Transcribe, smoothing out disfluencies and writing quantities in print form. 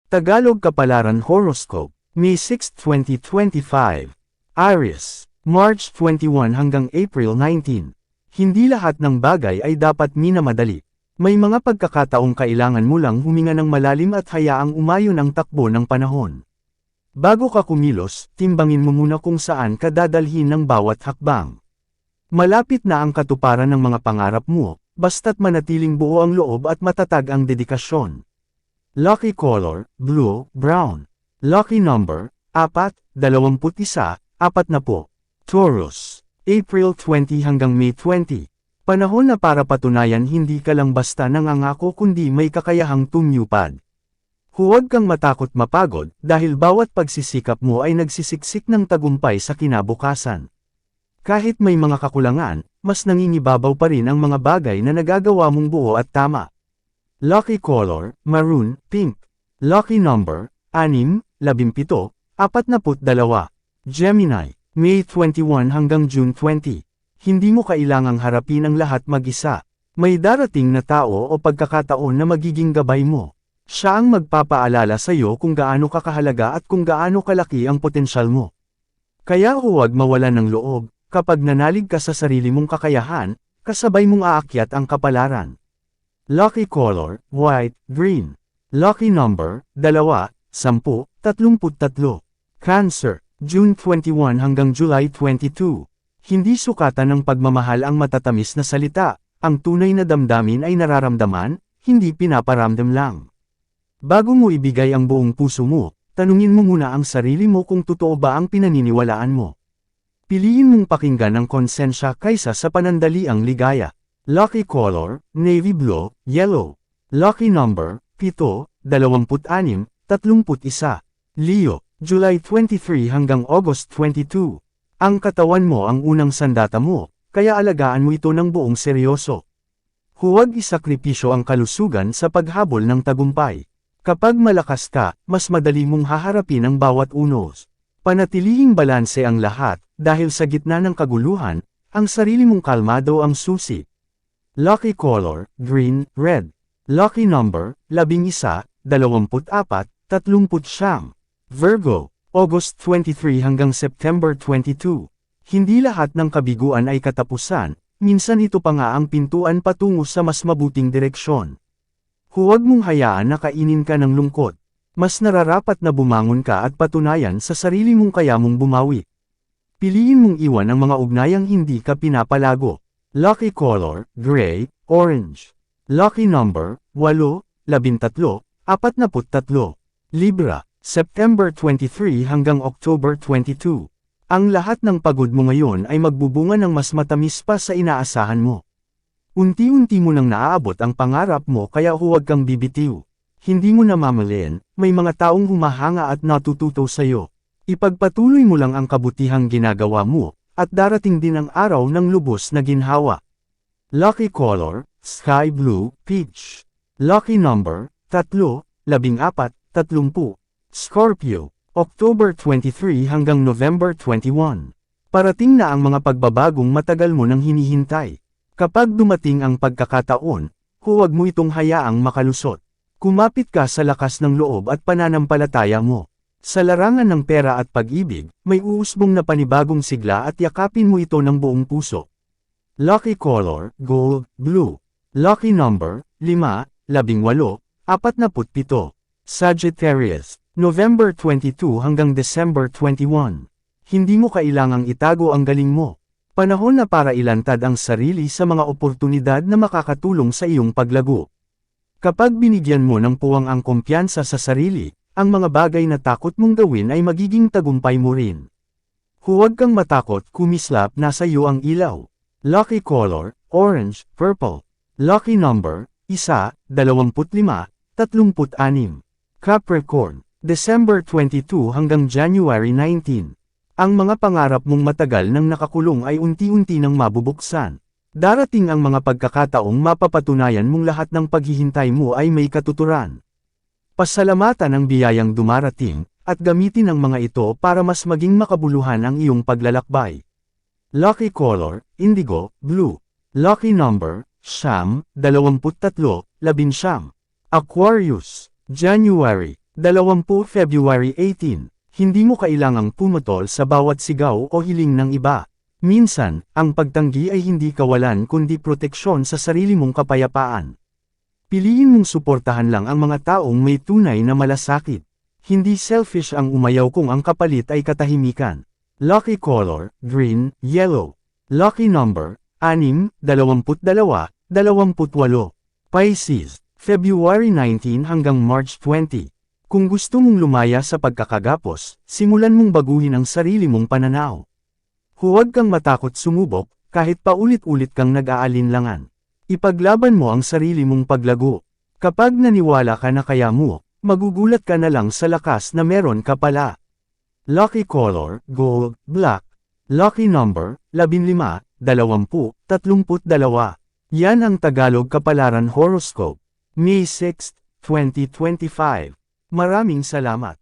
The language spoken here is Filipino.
Tagalog Kapalaran Horoscope, May 6, 2025. Aries, March 21 hanggang April 19. Hindi lahat ng bagay ay dapat minamadali. May mga pagkakataong kailangan mo lang huminga ng malalim at hayaang umayon ang takbo ng panahon. Bago ka kumilos, timbangin mo muna kung saan ka dadalhin ng bawat hakbang. Malapit na ang katuparan ng mga pangarap mo, basta't manatiling buo ang loob at matatag ang dedikasyon. Lucky color, blue, brown. Lucky number, 4, 21, 40. Taurus, April 20 hanggang May 20. Panahon na para patunayan hindi ka lang basta nangangako kundi may kakayahang tumyupad. Huwag kang matakot mapagod dahil bawat pagsisikap mo ay nagsisiksik ng tagumpay sa kinabukasan. Kahit may mga kakulangan, mas nangingibabaw pa rin ang mga bagay na nagagawa mong buo at tama. Lucky color, maroon, pink. Lucky number, 6, 17, 42. Gemini, May 21 hanggang June 20. Hindi mo kailangang harapin ang lahat mag-isa. May darating na tao o pagkakataon na magiging gabay mo. Siya ang magpapaalala sa iyo kung gaano ka kahalaga at kung gaano kalaki ang potensyal mo. Kaya huwag mawalan ng loob, kapag nanalig ka sa sarili mong kakayahan, kasabay mong aakyat ang kapalaran. Lucky color, white, green. Lucky number, 2, 10, 33. Cancer, June 21 hanggang July 22. Hindi sukatan ng pagmamahal ang matatamis na salita, ang tunay na damdamin ay nararamdaman, hindi pinaparamdam lang. Bago mo ibigay ang buong puso mo, tanungin mo muna ang sarili mo kung totoo ba ang pinaniniwalaan mo. Piliin mong pakinggan ang konsensya kaysa sa panandaliang ligaya. Lucky color, navy blue, yellow. Lucky number, 7, 26, 31. Leo, July 23 hanggang August 22. Ang katawan mo ang unang sandata mo, kaya alagaan mo ito ng buong seryoso. Huwag isakripisyo ang kalusugan sa paghabol ng tagumpay. Kapag malakas ka, mas madali mong haharapin ang bawat unos. Panatilihing balanse ang lahat, dahil sa gitna ng kaguluhan, ang sarili mong kalmado ang susi. Lucky color, green, red. Lucky number, 11, 24, 30. Virgo, August 23 hanggang September 22. Hindi lahat ng kabiguan ay katapusan, minsan ito pa nga ang pintuan patungo sa mas mabuting direksyon. Huwag mong hayaan na kainin ka ng lungkot. Mas nararapat na bumangon ka at patunayan sa sarili mong kaya mong bumawi. Piliin mong iwan ang mga ugnayang hindi ka pinapalago. Lucky color, gray, orange. Lucky number, 8, 13, 43. Libra, September 23 hanggang October 22. Ang lahat ng pagod mo ngayon ay magbubunga ng mas matamis pa sa inaasahan mo. Unti-unti mo nang naaabot ang pangarap mo kaya huwag kang bibitiw. Hindi mo namamalayan, may mga taong humahanga at natututo sa iyo. Ipagpatuloy mo lang ang kabutihang ginagawa mo, at darating din ang araw ng lubos na ginhawa. Lucky color, sky blue, peach. Lucky number, 3, 14, 30. Scorpio, October 23 hanggang November 21. Parating na ang mga pagbabagong matagal mo nang hinihintay. Kapag dumating ang pagkakataon, huwag mo itong hayaang makalusot. Kumapit ka sa lakas ng loob at pananampalataya mo. Sa larangan ng pera at pag-ibig, may uusbong na panibagong sigla at yakapin mo ito ng buong puso. Lucky color, gold, blue. Lucky number, 5, 18, 47. Sagittarius, November 22 hanggang December 21. Hindi mo kailangang itago ang galing mo. Panahon na para ilantad ang sarili sa mga oportunidad na makakatulong sa iyong paglago. Kapag binigyan mo ng puwang ang kumpiyansa sa sarili, ang mga bagay na takot mong gawin ay magiging tagumpay mo rin. Huwag kang matakot kumislap nasa iyo ang ilaw. Lucky color, orange, purple. Lucky number, 1, 25, 36. Capricorn, December 22 hanggang January 19. Ang mga pangarap mong matagal nang nakakulong ay unti-unti nang mabubuksan. Darating ang mga pagkakataong mapapatunayan mong lahat ng paghihintay mo ay may katuturan. Pasalamatan ang biyayang dumarating, at gamitin ang mga ito para mas maging makabuluhan ang iyong paglalakbay. Lucky color, indigo, blue. Lucky number, 9, 23, 11. Aquarius, January, 20 February 18. Hindi mo kailangang pumutol sa bawat sigaw o hiling ng iba. Minsan, ang pagtanggi ay hindi kawalan kundi proteksyon sa sarili mong kapayapaan. Piliin mong suportahan lang ang mga taong may tunay na malasakit. Hindi selfish ang umayaw kung ang kapalit ay katahimikan. Lucky color, green, yellow. Lucky number, 6, 22, 28. Pisces, February 19 hanggang March 20. Kung gusto mong lumaya sa pagkakagapos, simulan mong baguhin ang sarili mong pananaw. Huwag kang matakot sumubok, kahit paulit-ulit kang nag-aalinlangan. Ipaglaban mo ang sarili mong paglago. Kapag naniwala ka na kaya mo, magugulat ka na lang sa lakas na meron ka pala. Lucky color, gold, black. Lucky number, 15, 20, 32. Yan ang Tagalog Kapalaran Horoscope. May 6, 2025. Maraming salamat.